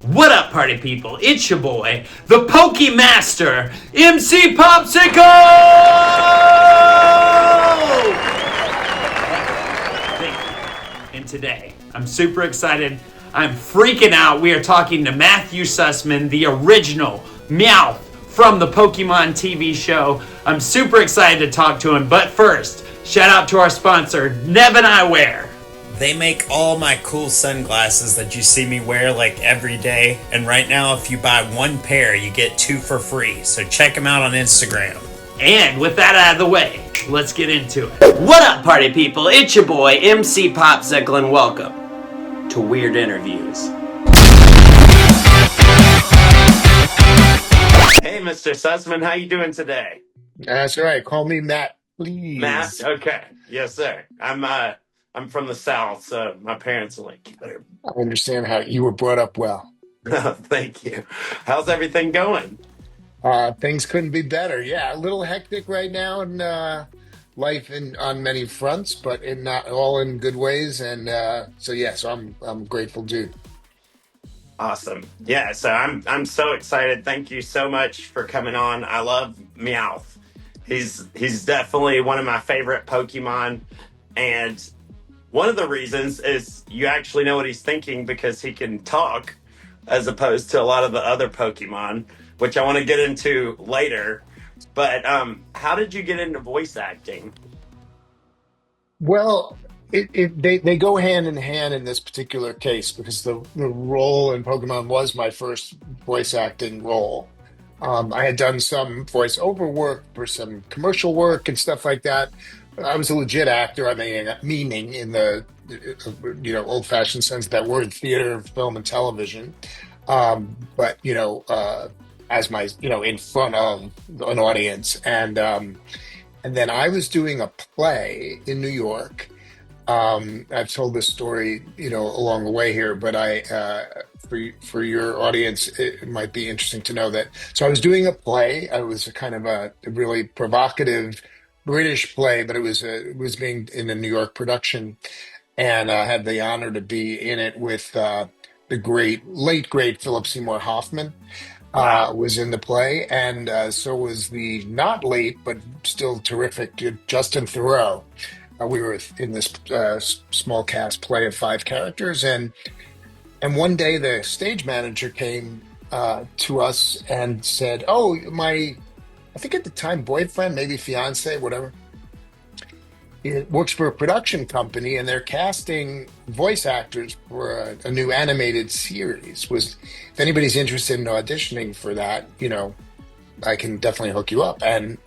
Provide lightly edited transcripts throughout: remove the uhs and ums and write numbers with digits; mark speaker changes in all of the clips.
Speaker 1: What up, party people? It's your boy, the Pokey Master, MC Popsicle! Thank you. And today, I'm super excited. I'm freaking out. We are talking to Matthew Sussman, the original Meowth from the Pokemon TV show. I'm super excited to talk to him. But first, shout out to our sponsor, Nevin Eyewear.
Speaker 2: They make all my cool sunglasses that you see me wear like every day. And right now, if you buy one pair, you get two for free. So check them out on Instagram.
Speaker 1: And with that out of the way, let's get into it. What up, party people? It's your boy, MC Popsicle, and welcome to Weird Interviews. Hey, Mr. Sussman, how you doing today?
Speaker 3: That's right. Call me Matt,
Speaker 1: Matt?
Speaker 3: please.
Speaker 1: Okay. Yes, sir. I'm from the South, so my parents are like, you better.
Speaker 3: I understand how you were brought up well.
Speaker 1: Thank you. How's everything going?
Speaker 3: Things couldn't be better. Yeah, a little hectic right now in life in on many fronts, but in not all in good ways. And so I'm grateful, dude.
Speaker 1: Awesome. Yeah, so I'm so excited. Thank you so much for coming on. I love Meowth. He's definitely one of my favorite Pokemon, and one of the reasons is you actually know what he's thinking because he can talk as opposed to a lot of the other Pokemon, which I want to get into later. But how did you get into voice acting?
Speaker 3: Well, they go hand in hand in this particular case because the role in Pokemon was my first voice acting role. I had done some voiceover work for some commercial work and stuff like that. I was a legit actor. I mean, meaning in the old-fashioned sense of that word, theater, film, and television. But as my in front of an audience and then I was doing a play in New York. I've told this story, along the way here, but for your audience, it might be interesting to know that. So I was doing a play. I was a kind of a really provocative British play, but it was being in a New York production, and I had the honor to be in it with the late great Philip Seymour Hoffman
Speaker 1: Wow.
Speaker 3: was in the play, and so was the not late but still terrific Justin Theroux. We were in this small cast play of five characters, and one day the stage manager came to us and said, "Oh, my, I think at the time boyfriend, maybe fiance, whatever, it works for a production company, and they're casting voice actors for a new animated series. Was if anybody's interested in auditioning for that, I can definitely hook you up." And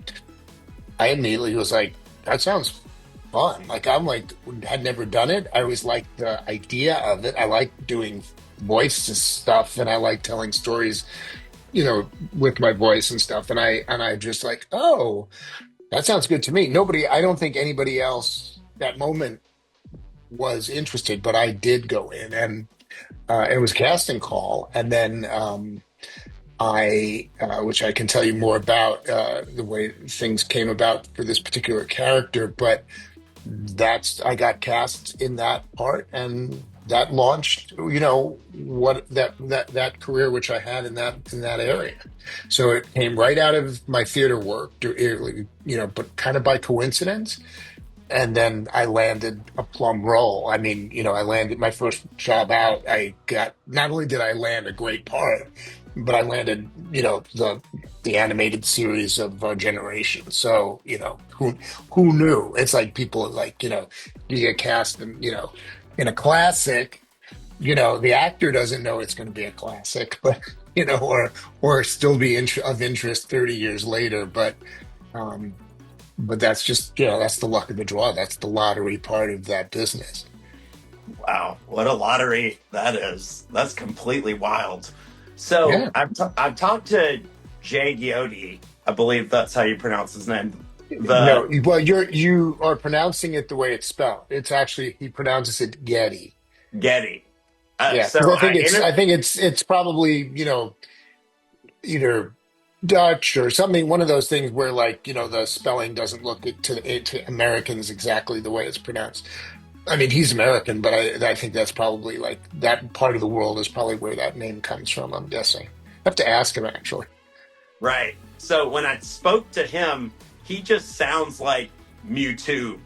Speaker 3: I immediately was like, "That sounds fun." Like I'm like had never done it. I was like the idea of it. I like doing voice stuff, and I like telling stories, with my voice and stuff. And I just like, oh, that sounds good to me. I don't think anybody else that moment was interested, but I did go in, and it was a casting call, and then which I can tell you more about the way things came about for this particular character, but I got cast in that part, and that launched, what that career which I had in that area. So it came right out of my theater work, but kind of by coincidence. And then I landed a plum role. I mean, I landed my first job out. I got Not only did I land a great part, but I landed, the animated series of Generation. So, who knew? It's like people are like, you get cast in a classic. The actor doesn't know it's going to be a classic, but or still be of interest 30 years later. Um, but that's just, that's the luck of the draw. That's the lottery part of that business.
Speaker 1: Wow, what a lottery that is. That's completely wild. So
Speaker 3: Yeah.
Speaker 1: I've talked to Jay Giodi, I believe that's how you pronounce his name.
Speaker 3: No,
Speaker 1: The
Speaker 3: well, you are pronouncing it the way it's spelled. It's actually he pronounces it Getty.
Speaker 1: Getty.
Speaker 3: Yeah,
Speaker 1: So
Speaker 3: because I
Speaker 1: I
Speaker 3: think it's
Speaker 1: inter-
Speaker 3: I think it's probably either Dutch or something. One of those things where, like, the spelling doesn't look to Americans exactly the way it's pronounced. I mean, he's American, but I think that's probably like that part of the world is probably where that name comes from, I'm guessing. I have to ask him actually.
Speaker 1: Right. So when I spoke to him, he just sounds like Mewtwo,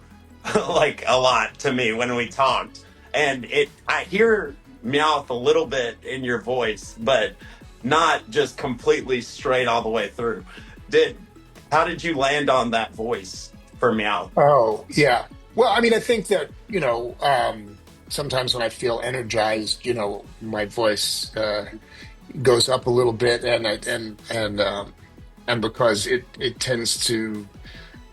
Speaker 1: like a lot to me when we talked. And I hear Meowth a little bit in your voice, but not just completely straight all the way through. Did How did you land on that voice for Meowth?
Speaker 3: Oh, yeah. Well, I mean, I think that, sometimes when I feel energized, my voice goes up a little bit and because it tends to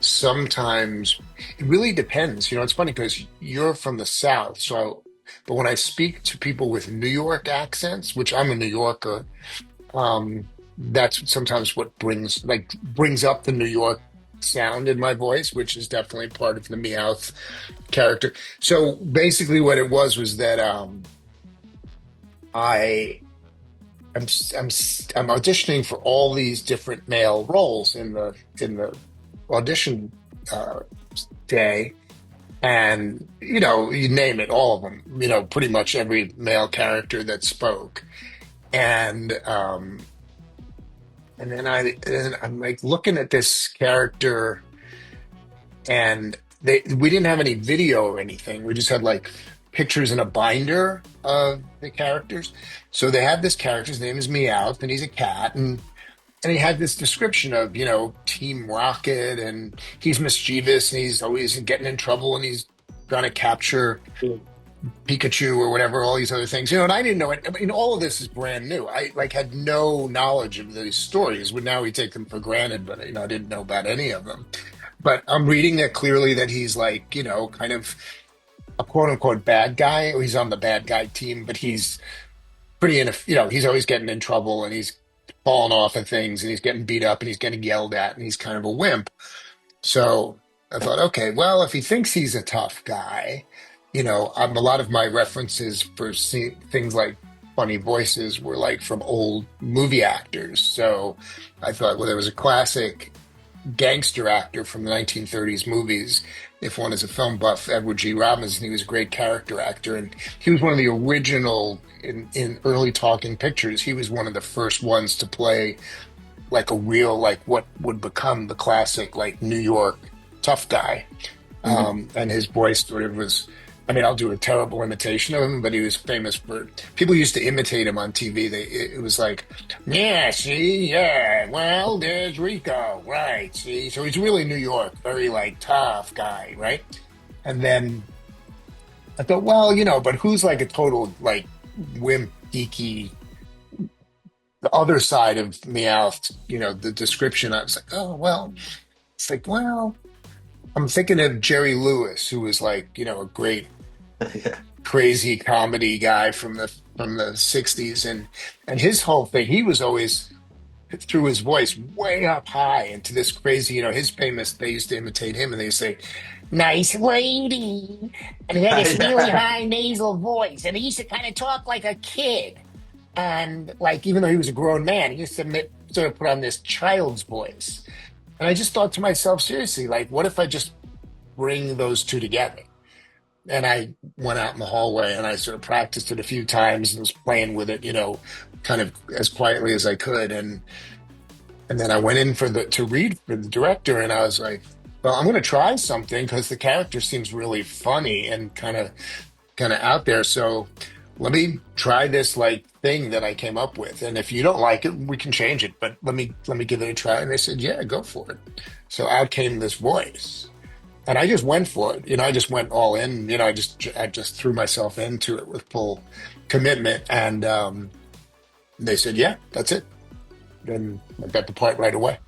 Speaker 3: sometimes it really depends. It's funny because you're from the South, so but when I speak to people with New York accents, which I'm a New Yorker, that's sometimes what brings up the New York sound in my voice, which is definitely part of the Meowth character. So basically, what it was that I I'm auditioning for all these different male roles in the audition uh, day, and you name it, all of them. Pretty much every male character that spoke, and and I'm like looking at this character, and we didn't have any video or anything. We just had like pictures in a binder of the characters. So they had this character. His name is Meowth, and he's a cat, and he had this description of Team Rocket, and he's mischievous, and he's always getting in trouble, and he's trying to capture Pikachu or whatever, all these other things, and I didn't know it. I mean, all of this is brand new. I like had no knowledge of these stories. But now we take them for granted, but I didn't know about any of them. But I'm reading that clearly that he's like, kind of a quote unquote bad guy, or he's on the bad guy team, but he's pretty he's always getting in trouble, and he's falling off of things, and he's getting beat up, and he's getting yelled at, and he's kind of a wimp. So I thought, okay, well, if he thinks he's a tough guy, a lot of my references for things like funny voices were like from old movie actors. So I thought, well, there was a classic gangster actor from the 1930s movies. If one is a film buff, Edward G. Robinson, he was a great character actor, and he was one of the original in early talking pictures. He was one of the first ones to play like a real, like what would become the classic like New York tough guy. And his voice sort of was, I mean, I'll do a terrible imitation of him, but he was famous for, people used to imitate him on TV. It was like, yeah, see, yeah, well, there's Rico, right, see. So he's really New York, very like tough guy, right? And then I thought, well, but who's like a total like wimp, geeky, the other side of Meowth, the description, I was like, oh, well, it's like, well, I'm thinking of Jerry Lewis, who was like, a great crazy comedy guy from the 60s, and his whole thing, he was always through his voice way up high into this crazy, his famous, they used to imitate him, and they say, nice lady. And he had this really
Speaker 1: Yeah.
Speaker 3: high nasal voice, and he used to kind of talk like a kid. And like, even though he was a grown man, he used to sort of put on this child's voice. And I just thought to myself, seriously, like, what if I just bring those two together? And I went out in the hallway, and I sort of practiced it a few times and was playing with it, kind of as quietly as I could. And then I went in to read for the director, and I was like, well, I'm going to try something because the character seems really funny and kind of out there. So let me try this like thing that I came up with. And if you don't like it, we can change it. But let me give it a try. And they said, yeah, go for it. So out came this voice. And I just went for it. I just went all in. I just threw myself into it with full commitment. And they said, yeah, that's it. And I got the part right away.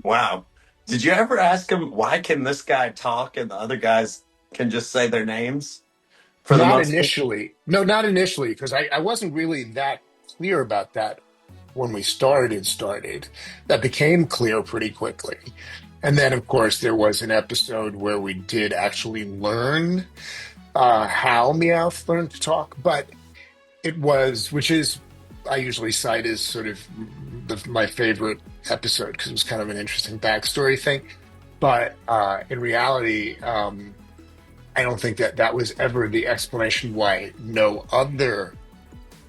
Speaker 1: Wow. Did you ever ask him why can this guy talk and the other guys can just say their names for the
Speaker 3: Not
Speaker 1: most part?
Speaker 3: initially. No, not initially, because I wasn't really that clear about that when we started. That became clear pretty quickly. And then, of course, there was an episode where we did actually learn how Meowth learned to talk, but which is, I usually cite as sort of my favorite episode because it was kind of an interesting backstory thing. But in reality, I don't think that that was ever the explanation why no other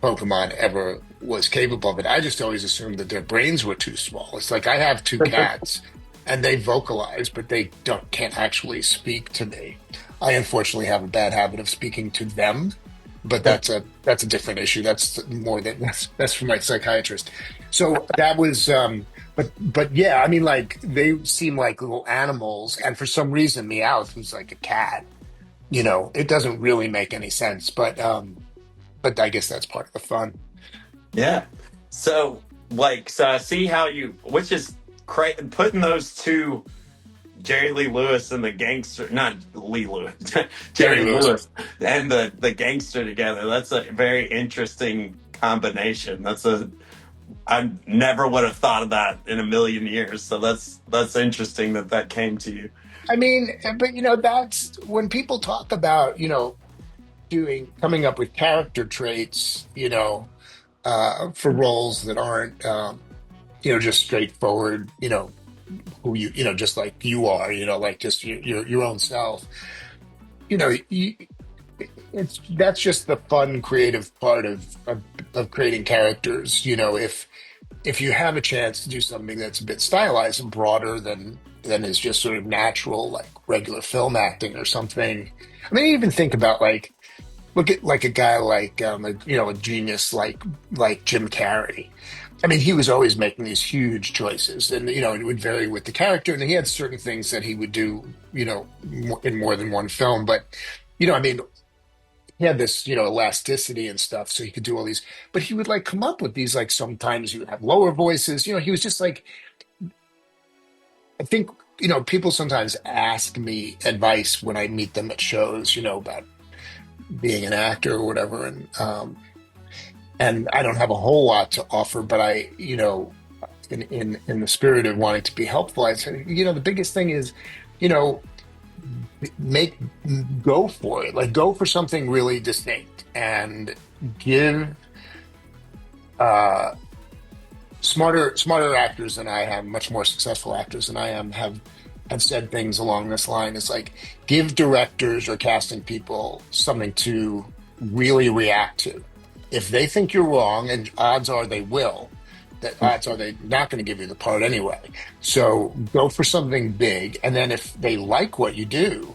Speaker 3: Pokemon ever was capable of it. I just always assumed that their brains were too small. It's like I have two cats and they vocalize, but they don't can't actually speak to me. I unfortunately have a bad habit of speaking to them, but that's a different issue. That's more than that's for my psychiatrist. So that was but yeah, I mean like they seem like little animals, and for some reason Meowth who's like a cat, it doesn't really make any sense, but I guess that's part of the fun.
Speaker 1: Yeah. So, like, so I see how which is putting those two, Jerry Lee Lewis and the gangster, not Lee Lewis,
Speaker 3: Jerry
Speaker 1: Jerry
Speaker 3: Lewis.
Speaker 1: Lewis and the gangster together. That's a very interesting combination. I never would have thought of that in a million years. So that's interesting that came to you.
Speaker 3: I mean, but that's when people talk about, doing coming up with character traits, for roles that aren't, just straightforward, who just like you are, like just your own self. You, it's that's just the fun, creative part of creating characters. If you have a chance to do something that's a bit stylized and broader than is just sort of natural, like regular film acting or something. I mean, even think about like look at like a guy like a genius like Jim Carrey. I mean, he was always making these huge choices, and it would vary with the character, and he had certain things that he would do, in more than one film. But I mean, he had this, elasticity and stuff, so he could do all these. But he would like come up with these like sometimes he would have lower voices. He was just like I think people sometimes ask me advice when I meet them at shows, about being an actor or whatever, and I don't have a whole lot to offer, but I, in the spirit of wanting to be helpful, I say, the biggest thing is, you know, make go for it, like go for something really distinct and give uh smarter actors than I am, much more successful actors than I am, have said things along this line. It's like give directors or casting people something to really react to. If they think you're wrong, and odds are they will, that odds are they're not going to give you the part anyway. So go for something big, and then if they like what you do,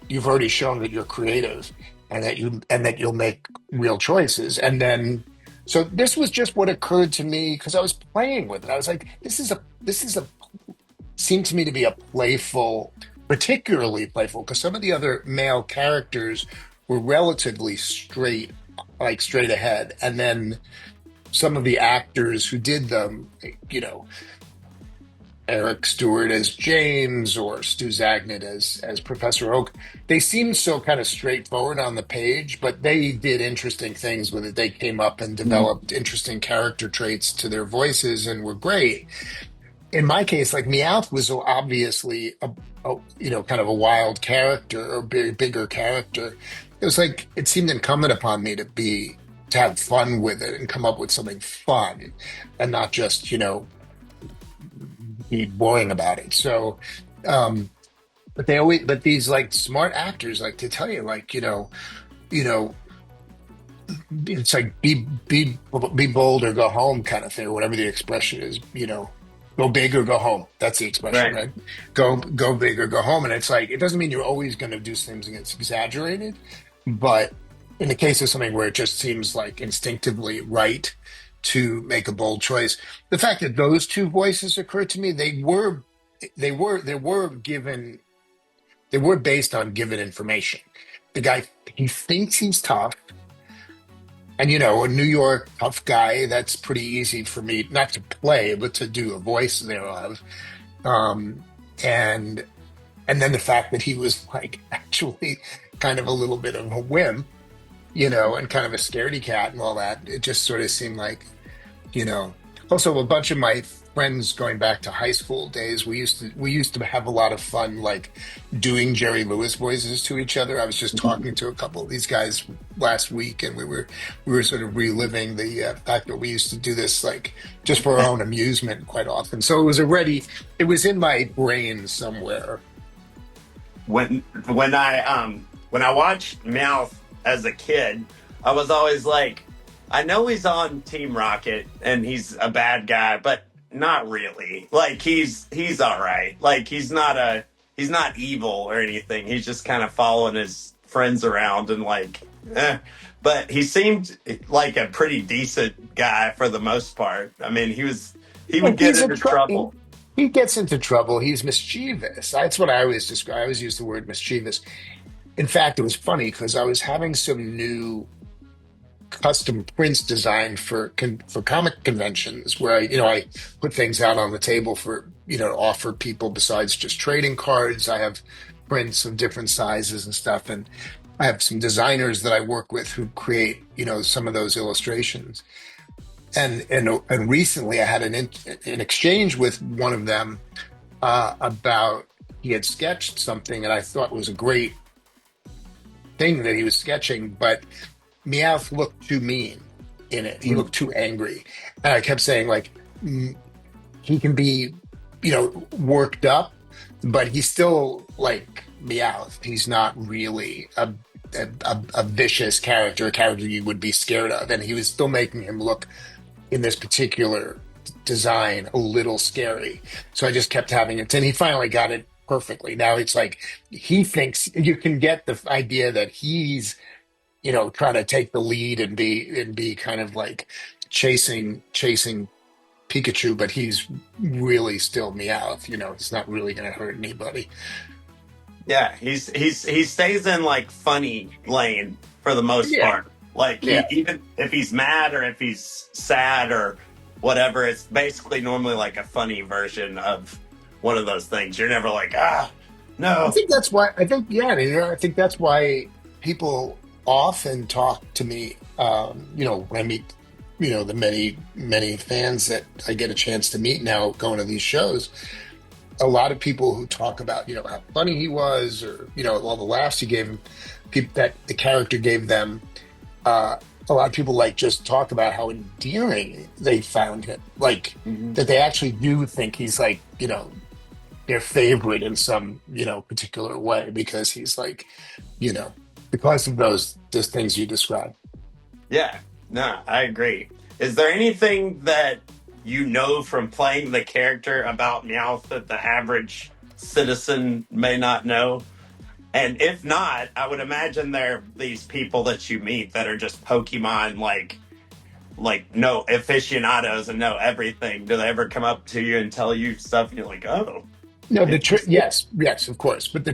Speaker 3: you've already shown that you're creative and that you'll make real choices. And then so this was just what occurred to me because I was playing with it. I was like, this is a seemed to me to be a playful, particularly playful, because some of the other male characters were relatively straight, like straight ahead. And then some of the actors who did them, you know, Eric Stewart as James or Stu Zagnit as Professor Oak, they seemed so kind of straightforward on the page, but they did interesting things with it. They came up and developed interesting character traits to their voices and were great. In my case, like Meowth was so obviously kind of a wild character or bigger character. It was like it seemed incumbent upon me to have fun with it and come up with something fun and not just be boring about it. So, but but these like smart actors like to tell you like you know it's like be bold or go home kind of thing or whatever the expression is. Go big or go home. That's the expression,
Speaker 1: Right.
Speaker 3: right? Go big or go home. And it's like it doesn't mean you're always going to do things and it's exaggerated, but in the case of something where it just seems like instinctively right to make a bold choice, the fact that those two voices occurred to me, they were based on given information. The guy, he thinks he's tough. And a New York tough guy, that's pretty easy for me not to play, but to do a voice thereof. Um, and and then the fact that he was like actually kind of a little bit of a wimp, and kind of a scaredy cat and all that, it just sort of seemed like you know also a bunch of my friends going back to high school days, we used to have a lot of fun like doing Jerry Lewis voices to each other. I was just talking to a couple of these guys last week, and we were sort of reliving the fact that we used to do this like just for our own amusement quite often, so it was in my brain somewhere.
Speaker 1: when I when I watched Meowth as a kid, I was always like, I know he's on Team Rocket and he's a bad guy, but not really. Like he's all right. Like he's not evil or anything. He's just kind of following his friends around and like eh. But he seemed like a pretty decent guy for the most part. I mean, he
Speaker 3: Well,
Speaker 1: would get into trouble.
Speaker 3: he gets into trouble. He's mischievous. That's what I always describe. I always use the word mischievous. In fact, it was funny because I was having some new custom prints designed for for comic conventions where I put things out on the table for to offer people besides just trading cards. I have prints of different sizes and stuff, and I have some designers that I work with who create some of those illustrations. And recently I had an exchange with one of them about he had sketched something and I thought was a great thing that he was sketching, but Meowth looked too mean in it. He
Speaker 1: Mm.
Speaker 3: looked too angry. And I kept saying, like, he can be, worked up, but he's still like Meowth. He's not really a vicious character, a character you would be scared of. And he was still making him look in this particular design a little scary. So I just kept having it. And he finally got it perfectly. Now it's like he thinks you can get the idea that he's trying to take the lead and be kind of like chasing Pikachu, but he's really still Meowth. He's not really going to hurt anybody.
Speaker 1: Yeah, he stays in like funny lane for the most
Speaker 3: Yeah,
Speaker 1: part. Like
Speaker 3: yeah.
Speaker 1: he even if he's mad or if he's sad or whatever, it's basically normally like a funny version of one of those things. You're never like, ah,
Speaker 3: I
Speaker 1: no.
Speaker 3: think that's why. I think yeah. I think that's why people often talk to me. When I meet the many fans that I get a chance to meet now going to these shows. A lot of people who talk about how funny he was or all the laughs he gave him, people that the character gave them. Uh, a lot of people like just talk about how endearing they found him, like
Speaker 1: Mhm.
Speaker 3: that they actually do think he's like their favorite in some particular way because he's like you know because of those things you described.
Speaker 1: Yeah, no, I agree. Is there anything that you know from playing the character about Meowth that the average citizen may not know? And if not, I would imagine there are these people that you meet that are just Pokemon like no aficionados and know everything. Do they ever come up to you and tell you stuff and you're like, oh,
Speaker 3: No, the trick,
Speaker 1: interesting.
Speaker 3: yes, yes, of course, but the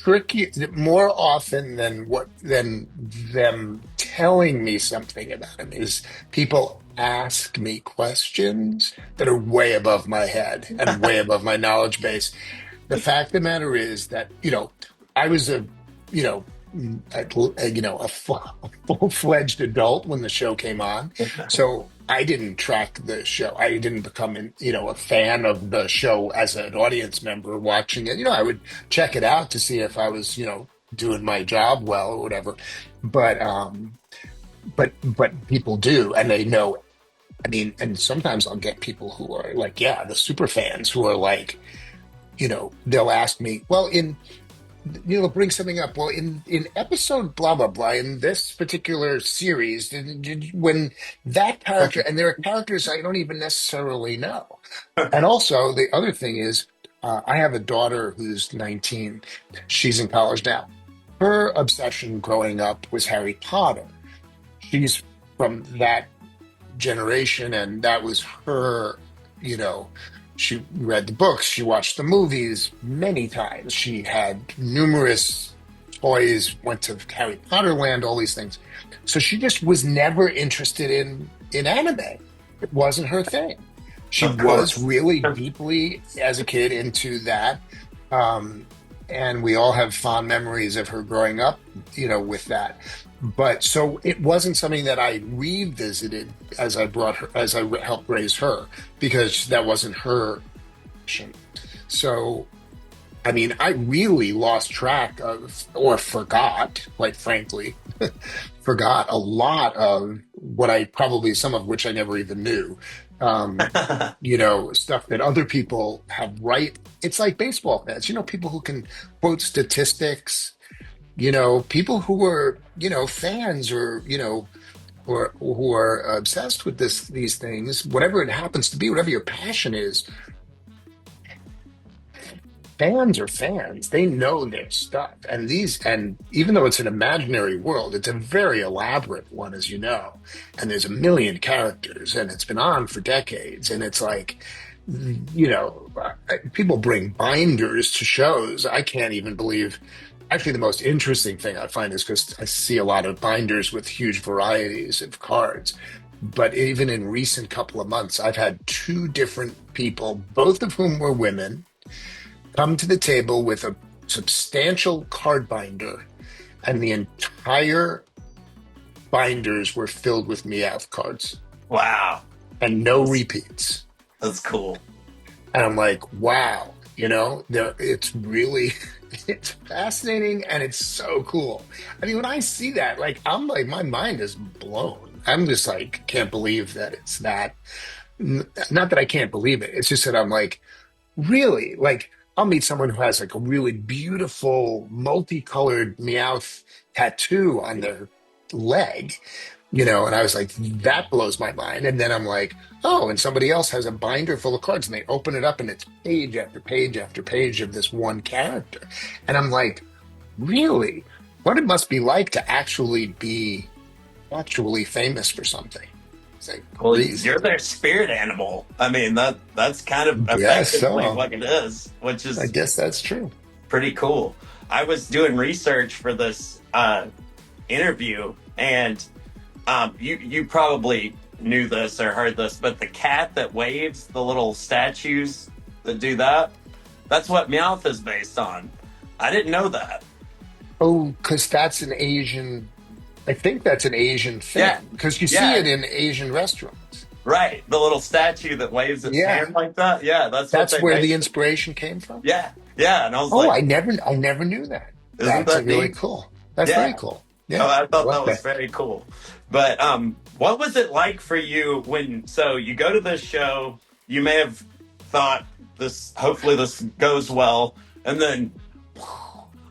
Speaker 3: tricky more often than what than them telling me something about him is people ask me questions that are way above my head and way above my knowledge base. The fact of the matter is that I was you know a full-fledged adult when the show came on, so I didn't track the show. I didn't become a fan of the show as an audience member watching it. I would check it out to see if I was doing my job well or whatever. But but people do, and they know. I mean, and sometimes I'll get people who are like, yeah, the super fans who are like, they'll ask me, well, bring something up. Well, in episode blah blah blah in this particular series, when that character and there are characters I don't even necessarily know. And also the other thing is, I have a daughter who's 19. She's in college now. Her obsession growing up was Harry Potter. She's from that generation, and that was her. You know, she read the books, she watched the movies many times, she had numerous toys, went to Harry Potter Land, all these things. So she just was never interested in anime. It wasn't her thing. She
Speaker 1: Of
Speaker 3: was
Speaker 1: course.
Speaker 3: really deeply as a kid into that. Um, and we all have fond memories of her growing up, with that. But so it wasn't something that I revisited as I brought her, as I helped raise her, because that wasn't her passion. So, I mean, I really lost track of, or forgot, quite frankly, forgot a lot of what I probably, some of which I never even knew. Um, Stuff that other people have right. It's like baseball fans, people who can quote statistics people who are, fans or, or who are obsessed with these things, whatever it happens to be, whatever your passion is, fans are fans. They know their stuff. And even though it's an imaginary world, it's a very elaborate one, as you know. And there's a million characters, and it's been on for decades. And it's like, people bring binders to shows. I can't even believe. Actually, the most interesting thing I find is because I see a lot of binders with huge varieties of cards. But even in recent couple of months, I've had two different people, both of whom were women, come to the table with a substantial card binder, and the entire binders were filled with Meowth cards
Speaker 1: Wow.
Speaker 3: and no
Speaker 1: That's,
Speaker 3: repeats.
Speaker 1: that's cool.
Speaker 3: And I'm like, wow, it's really, it's fascinating and it's so cool. I mean, when I see that, like, I'm like, my mind is blown. I'm just like, can't believe that it's that. Not that I can't believe it. It's just that I'm like, really? Like, I'll meet someone who has like a really beautiful, multicolored Meowth tattoo on their leg, and I was like, that blows my mind. And then I'm like, oh, and somebody else has a binder full of cards and they open it up and it's page after page after page of this one character. And I'm like, really? What it must be like to actually be actually famous for something. It's like
Speaker 1: Well,
Speaker 3: crazy.
Speaker 1: you're their spirit animal. I mean, that's kind of
Speaker 3: Yes,
Speaker 1: effectively
Speaker 3: so
Speaker 1: what it is, which
Speaker 3: I
Speaker 1: is
Speaker 3: guess that's true.
Speaker 1: pretty cool. I was doing research for this interview, and you probably knew this or heard this, but the cat that waves, the little statues that do that, that's what Meowth is based on. I didn't know that.
Speaker 3: Oh, because that's an Asian, I think that's an Asian
Speaker 1: Yeah,
Speaker 3: thing because you see
Speaker 1: yeah,
Speaker 3: it in Asian restaurants.
Speaker 1: right. The little statue that waves its
Speaker 3: Yeah,
Speaker 1: hand like that. Yeah, that's what
Speaker 3: that's
Speaker 1: they
Speaker 3: where the
Speaker 1: based it.
Speaker 3: inspiration came from.
Speaker 1: Yeah, yeah. And I was
Speaker 3: Oh,
Speaker 1: like,
Speaker 3: I never knew that.
Speaker 1: isn't
Speaker 3: That's
Speaker 1: that
Speaker 3: really
Speaker 1: neat?
Speaker 3: cool. That's very
Speaker 1: Yeah.
Speaker 3: cool.
Speaker 1: Oh,
Speaker 3: Yeah,
Speaker 1: I
Speaker 3: I
Speaker 1: thought
Speaker 3: like
Speaker 1: that was
Speaker 3: that.
Speaker 1: very cool. But what was it like for you when so you go to this show, you may have thought this hopefully this goes well, and then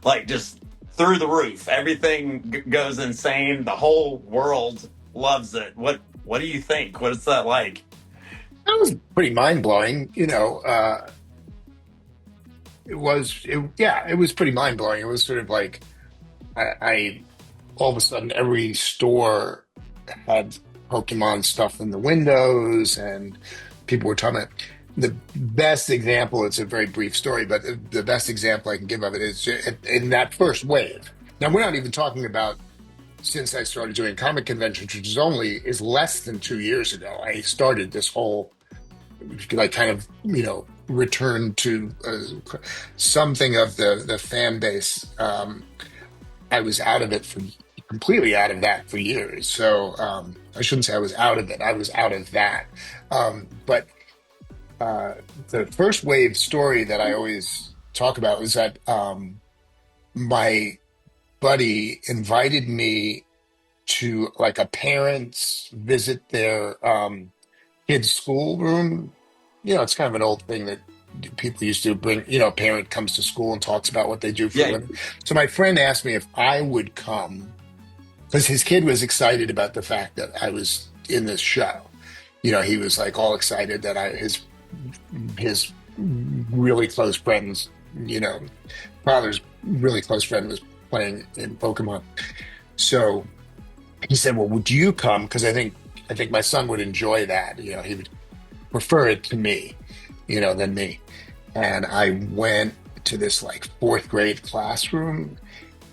Speaker 1: like just through the roof, everything goes insane, the whole world loves it. What do you think? What is that like?
Speaker 3: That was pretty mind blowing. Yeah, it was pretty mind blowing. It was sort of like I all of a sudden every store had Pokemon stuff in the windows, and people were talking about the best example. It's a very brief story, but the best example I can give of it is in that first wave. Now, we're not even talking about since I started doing comic conventions, which is less than 2 years ago. I started this whole like kind of return to something of the fan base. I was out of it for completely out of that for years. So I shouldn't say I was out of it. I was out of that. But the first wave story that I always talk about was that my buddy invited me to like a parents visit their kid's schoolroom. It's kind of an old thing that people used to bring, a parent comes to school and talks about what they do for a
Speaker 1: Yeah.
Speaker 3: living. So my friend asked me if I would come because his kid was excited about the fact that I was in this show. He was like all excited that his really close friends, father's really close friend was playing in Pokemon. So he said, "Well, would you come? Because I think my son would enjoy that. He would prefer it to me, than me." And I went to this like fourth grade classroom,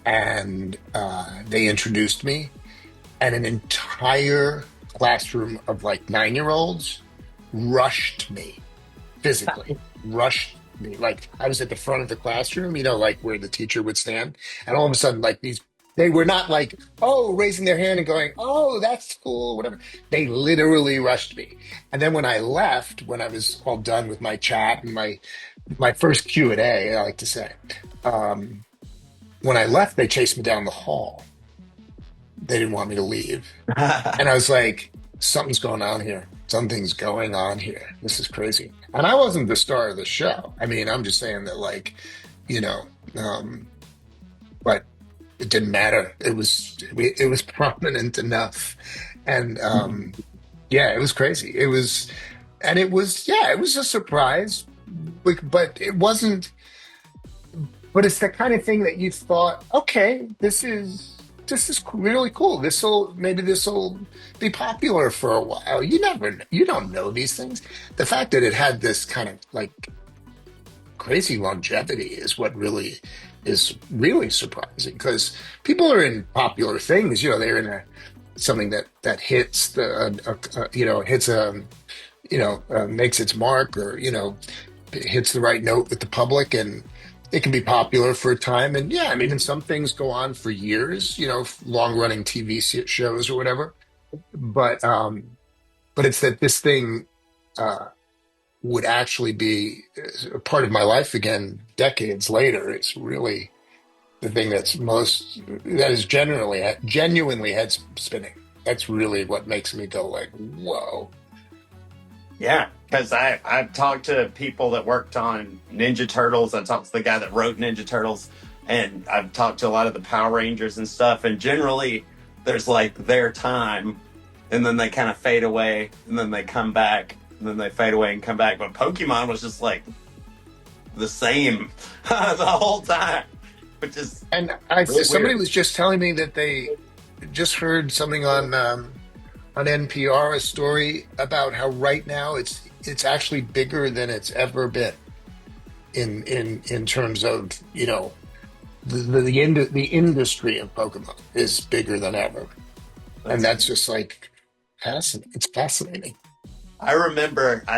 Speaker 3: and they introduced me, and an entire classroom of like 9-year-olds rushed me physically, rushed me. Like I was at the front of the classroom, like where the teacher would stand, and all of a sudden, like they were not like, oh, raising their hand and going, oh, that's cool, whatever. They literally rushed me. And then when I left, when I was all done with my chat and my first Q&A, I like to say, um, when I left, they chased me down the hall. They didn't want me to leave. And I was like, something's going on here. Something's going on here. This is crazy. And I wasn't the star of the show. I mean, I'm just saying that, like, you know, um, but it didn't matter. It was prominent enough, and yeah, it was crazy. It was a surprise, but it wasn't. But it's the kind of thing that you thought, okay, this is really cool. This will be popular for a while. You don't know these things. The fact that it had this kind of like crazy longevity is what really surprising because people are in popular things. They're in something that hits hits makes its mark, or hits the right note with the public, and it can be popular for a time. And yeah, I mean, and some things go on for years, long running TV shows or whatever. But it's that this thing uh, would actually be a part of my life again decades later. It's really the thing that is genuinely head spinning. That's really what makes me go like, whoa.
Speaker 1: Yeah, because I've talked to people that worked on Ninja Turtles. I talked to the guy that wrote Ninja Turtles, and I've talked to a lot of the Power Rangers and stuff. And generally, there's like their time, and then they kind of fade away, and then they come back, and then they fade away and come back. But Pokemon was just like the same the whole time, which is
Speaker 3: And
Speaker 1: really
Speaker 3: somebody
Speaker 1: weird.
Speaker 3: was just telling me that they just heard something on NPR, a story about how right now it's actually bigger than it's ever been in terms of the industry of Pokemon is bigger than ever, and
Speaker 1: That's
Speaker 3: that's just like fascinating. It's fascinating.
Speaker 1: I remember I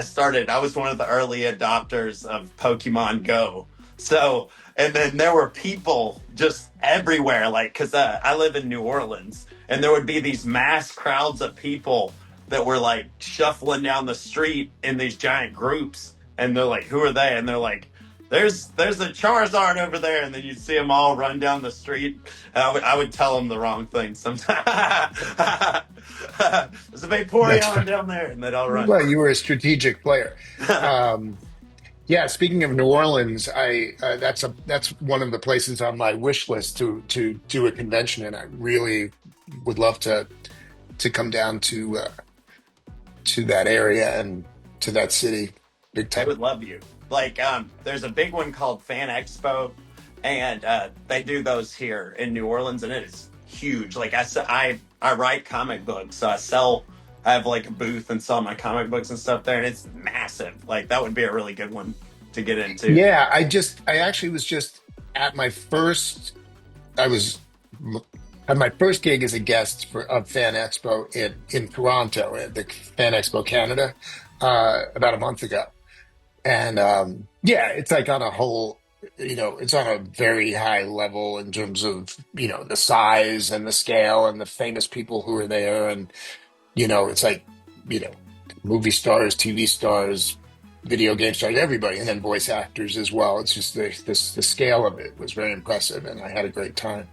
Speaker 1: was one of the early adopters of Pokemon Go. So, and then there were people just everywhere, like, because I live in New Orleans, and there would be these mass crowds of people that were like shuffling down the street in these giant groups. And they're like, who are they? And they're like, there's a Charizard over there. And then you'd see them all run down the street. And I would tell them the wrong thing sometimes. There's a
Speaker 3: That's
Speaker 1: Vaporeon down there. And they'd all run.
Speaker 3: well, you were a strategic player. Um, yeah, speaking of New Orleans, I that's one of the places on my wish list to do a convention, and I really would love to come down to that area and to that city big
Speaker 1: They
Speaker 3: time.
Speaker 1: would love you. Like, there's a big one called Fan Expo, and they do those here in New Orleans, and it is huge. Like I write comic books, so I have like a booth and sell my comic books and stuff there, and it's massive. Like that would be a really good one to get into.
Speaker 3: Yeah, I actually was just at my first. I was at my first gig as a guest of Fan Expo in Toronto at the Fan Expo Canada about a month ago, and yeah, it's like on a whole. It's on a very high level in terms of the size and the scale and the famous people who are there, and it's like, you know, movie stars, TV stars, video game stars, everybody, and then voice actors as well. It's just the scale of it was very impressive, and I had a great time.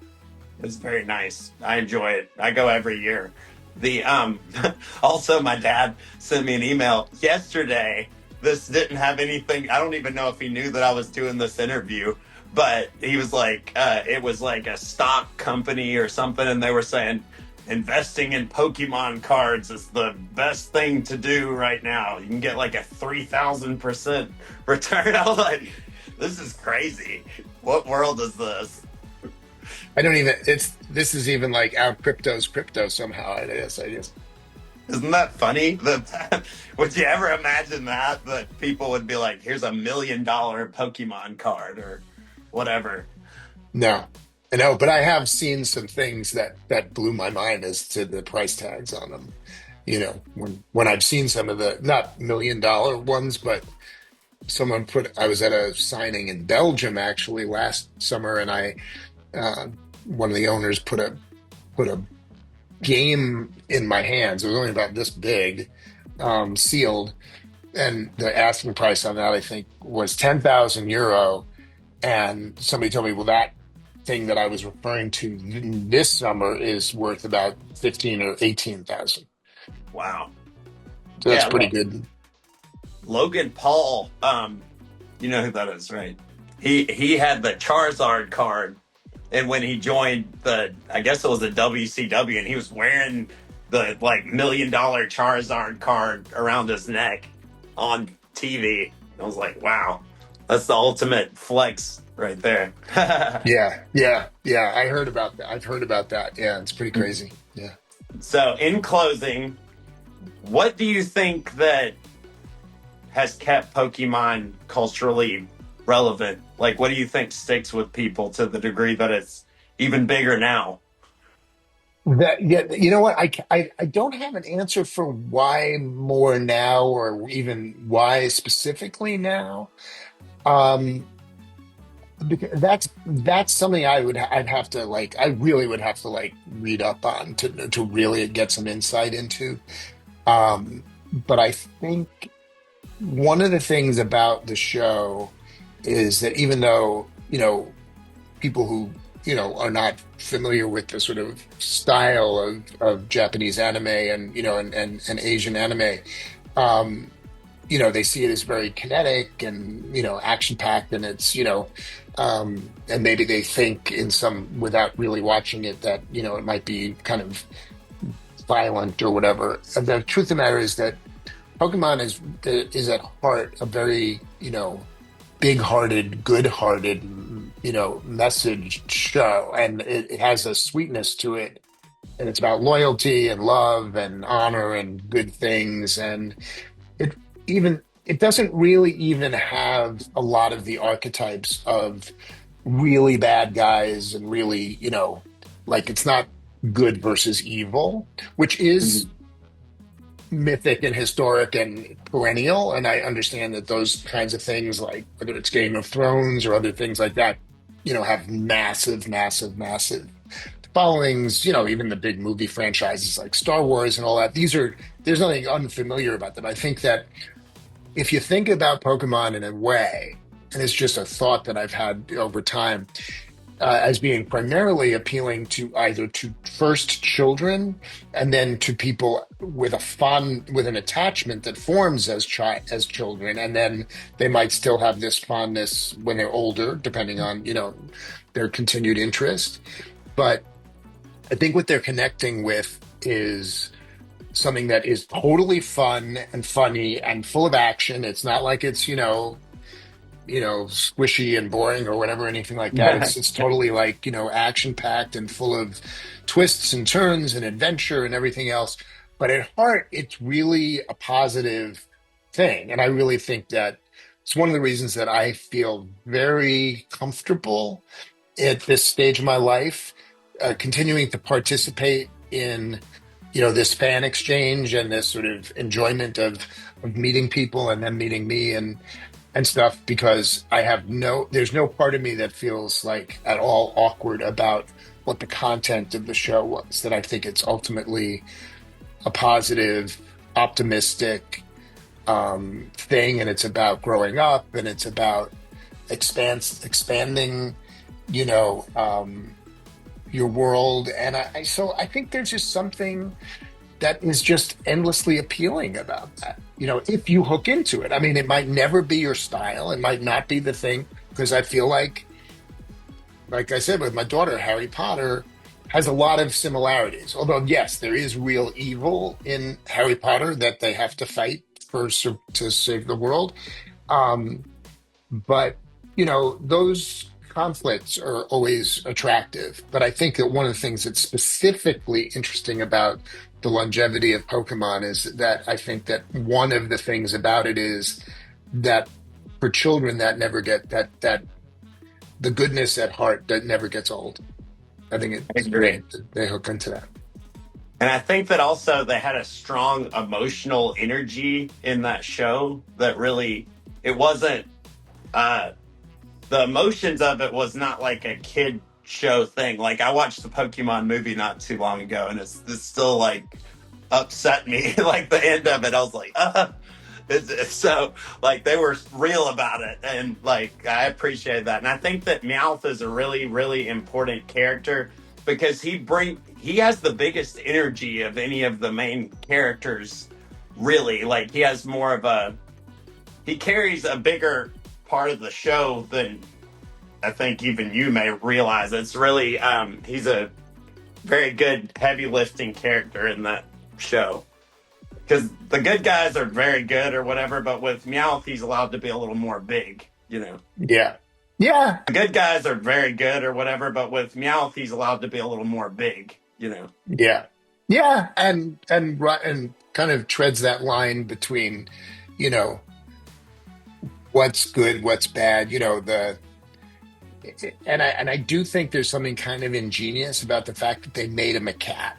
Speaker 1: It's very nice. I enjoy it. I go every year. The also my dad sent me an email yesterday. This didn't have anything. I don't even know if he knew that I was doing this interview, but he was like, it was like a stock company or something, and they were saying investing in Pokemon cards is the best thing to do right now. You can get like a 3,000% return. I was like, this is crazy. What world is this?
Speaker 3: I don't even. This is even like out crypto's crypto somehow. It is. I just
Speaker 1: Isn't that funny? That would you ever imagine that people would be like, "Here's $1 million Pokemon card" or whatever?
Speaker 3: no. I know, but I have seen some things that blew my mind as to the price tags on them. When I've seen some of the not $1 million ones, but I was at a signing in Belgium actually last summer, and uh, one of the owners put a game in my hands. It was only about this big, sealed, and the asking price on that I think was 10,000 euro. And somebody told me, well, that thing that I was referring to this summer is worth about 15 or 18,000.
Speaker 1: Wow.
Speaker 3: So that's
Speaker 1: Yeah,
Speaker 3: pretty good.
Speaker 1: Logan Paul. You know who that is, right? He had the Charizard card and when he joined the, I guess it was the WCW, and he was wearing the like $1 million Charizard card around his neck on TV. I was like, wow, that's the ultimate flex right there.
Speaker 3: Yeah, yeah, yeah. I heard about that. I've heard about that. Yeah, it's pretty crazy. Yeah.
Speaker 1: So, in closing, what do you think that has kept Pokemon culturally relevant? Like, what do you think sticks with people to the degree that it's even bigger now?
Speaker 3: That, yeah, you know what? I don't have an answer for why more now, or even why specifically now. Um, because that's something I'd have to like, I really would have to like read up on to really get some insight into. But I think one of the things about the show is that even though, people who, are not familiar with the sort of style of Japanese anime and, and Asian anime, um, they see it as very kinetic and, action packed, and it's, and maybe they think in some, without really watching it, that, it might be kind of violent or whatever. And the truth of the matter is that Pokemon is at heart a very, big-hearted, good-hearted, message show, and it has a sweetness to it, and it's about loyalty and love and honor and good things, and it it doesn't really even have a lot of the archetypes of really bad guys and really, like it's not good versus evil, which is
Speaker 1: Mhm.
Speaker 3: mythic and historic and perennial. And I understand that those kinds of things, like whether it's Game of Thrones or other things like that, have massive, massive, massive followings. Even the big movie franchises like Star Wars and all that. There's nothing unfamiliar about them. I think that if you think about Pokemon in a way, and it's just a thought that I've had over time, as being primarily appealing to either to first children and then to people with with an attachment that forms as children, and then they might still have this fondness when they're older, depending on, their continued interest. But I think what they're connecting with is something that is totally fun and funny and full of action. It's not like it's, squishy and boring or whatever, anything like that. It's totally like, action packed and full of twists and turns and adventure and everything else. But at heart, it's really a positive thing. And I really think that it's one of the reasons that I feel very comfortable at this stage of my life, continuing to participate in, this fan exchange and this sort of enjoyment of meeting people and them meeting me and stuff, because there's no part of me that feels like at all awkward about what the content of the show was. That I think it's ultimately a positive, optimistic thing, and it's about growing up, and it's about expanding, you know, um, your world. And so I think there's just something that is just endlessly appealing about that. If you hook into it. I mean, it might never be your style. It might not be the thing, because I feel like I said with my daughter, Harry Potter has a lot of similarities. Although, yes, there is real evil in Harry Potter that they have to fight to save the world. Um, but those conflicts are always attractive. But I think that one of the things that's specifically interesting about the longevity of Pokemon is that I think that one of the things about it is that for children, that never get that the goodness at heart that never gets old. I think
Speaker 1: I agree.
Speaker 3: they hook into that.
Speaker 1: And I think that also they had a strong emotional energy in that show that really, it wasn't, uh, the emotions of it was not like a kid show thing. Like I watched the Pokemon movie not too long ago, and it's still like upset me. Like the end of it, I was like, so like they were real about it, and like I appreciate that. And I think that Meowth is a really really important character because he has the biggest energy of any of the main characters. Really, like he has more of a he carries a bigger part of the show than I think even you may realize it's really he's a very good heavy lifting character in that show. Because the good guys are very good or whatever, but with Meowth, he's allowed to be a little more big, you know.
Speaker 3: Yeah. Yeah.
Speaker 1: The good guys are very good or whatever, but with Meowth, he's allowed to be a little more big, you know.
Speaker 3: Yeah. Yeah. And kind of treads that line between, you know, what's good, what's bad, you know, the and I do think there's something kind of ingenious about the fact that they made him a cat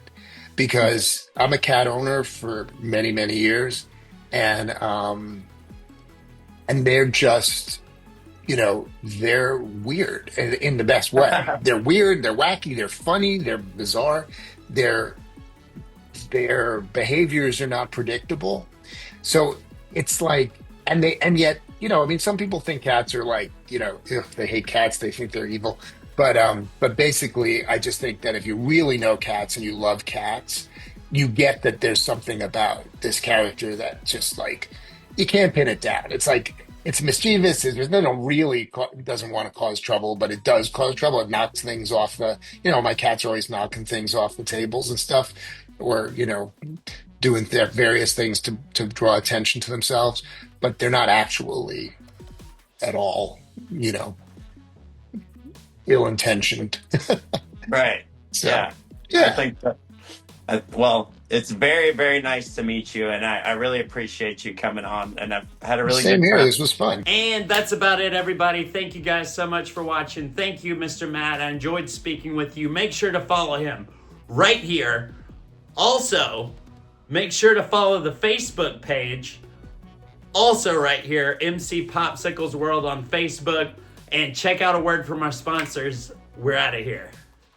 Speaker 3: because I'm a cat owner for many, many years and they're just, you know, they're weird in the best way. They're weird, they're wacky, they're funny, they're bizarre, their their behaviors are not predictable. So it's like, and yet, you know, I mean, some people think cats are like, you know, if they hate cats, they think they're evil. But basically, I just think that if you really know cats and you love cats, you get that there's something about this character that just like you can't pin it down. It's like it's mischievous. There's no really doesn't want to cause trouble, but it does cause trouble. It knocks things off the, you know, my cats are always knocking things off the tables and stuff, or you know, doing their various things to draw attention to themselves, but they're not actually at all, you know, ill-intentioned.
Speaker 1: Right.
Speaker 3: So
Speaker 1: Yeah. I
Speaker 3: yeah,
Speaker 1: think that, well, it's very, very nice to meet you, and I really appreciate you coming on, and I've had a really
Speaker 3: same
Speaker 1: good
Speaker 3: here.
Speaker 1: time.
Speaker 3: This was fun.
Speaker 2: And that's about it, everybody. Thank you guys so much for watching. Thank you, Mr. Matt. I enjoyed speaking with you. Make sure to follow him right here. Also, make sure to follow the Facebook page. Also, right here, MC Popsicles World on Facebook. And check out a word from our sponsors. We're out of here.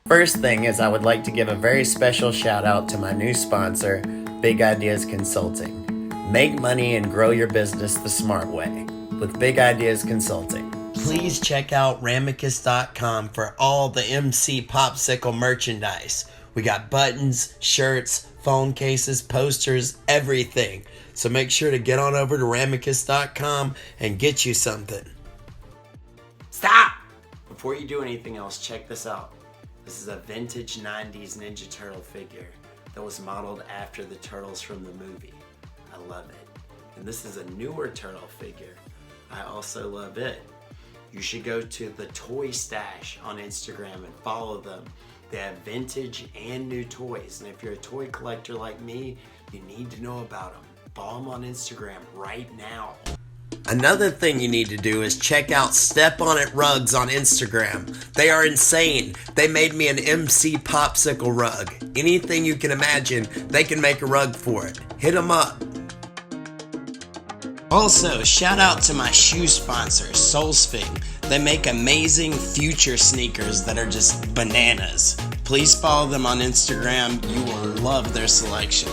Speaker 2: First thing is, I would like to give a very special shout out to my new sponsor, Big Ideas Consulting. Make money and grow your business the smart way with Big Ideas Consulting. Please check out Ramicus.com for all the MC Popsicle merchandise. We got buttons, shirts, phone cases, posters, everything. So make sure to get on over to Ramicus.com and get you something. Stop! Before you do anything else, check this out. This is a vintage 90s Ninja Turtle figure that was modeled after the turtles from the movie. I love it. And this is a newer turtle figure. I also love it. You should go to the Toy Stash on Instagram and follow them. They have vintage and new toys. And if you're a toy collector like me, you need to know about them. Follow them on Instagram right now. Another thing you need to do is check out Step On It Rugs on Instagram. They are insane. They made me an MC Popsicle rug. Anything you can imagine, they can make a rug for it. Hit them up. Also, shout out to my shoe sponsor, SoulSphin. They make amazing future sneakers that are just bananas. Please follow them on Instagram. You will love their selection.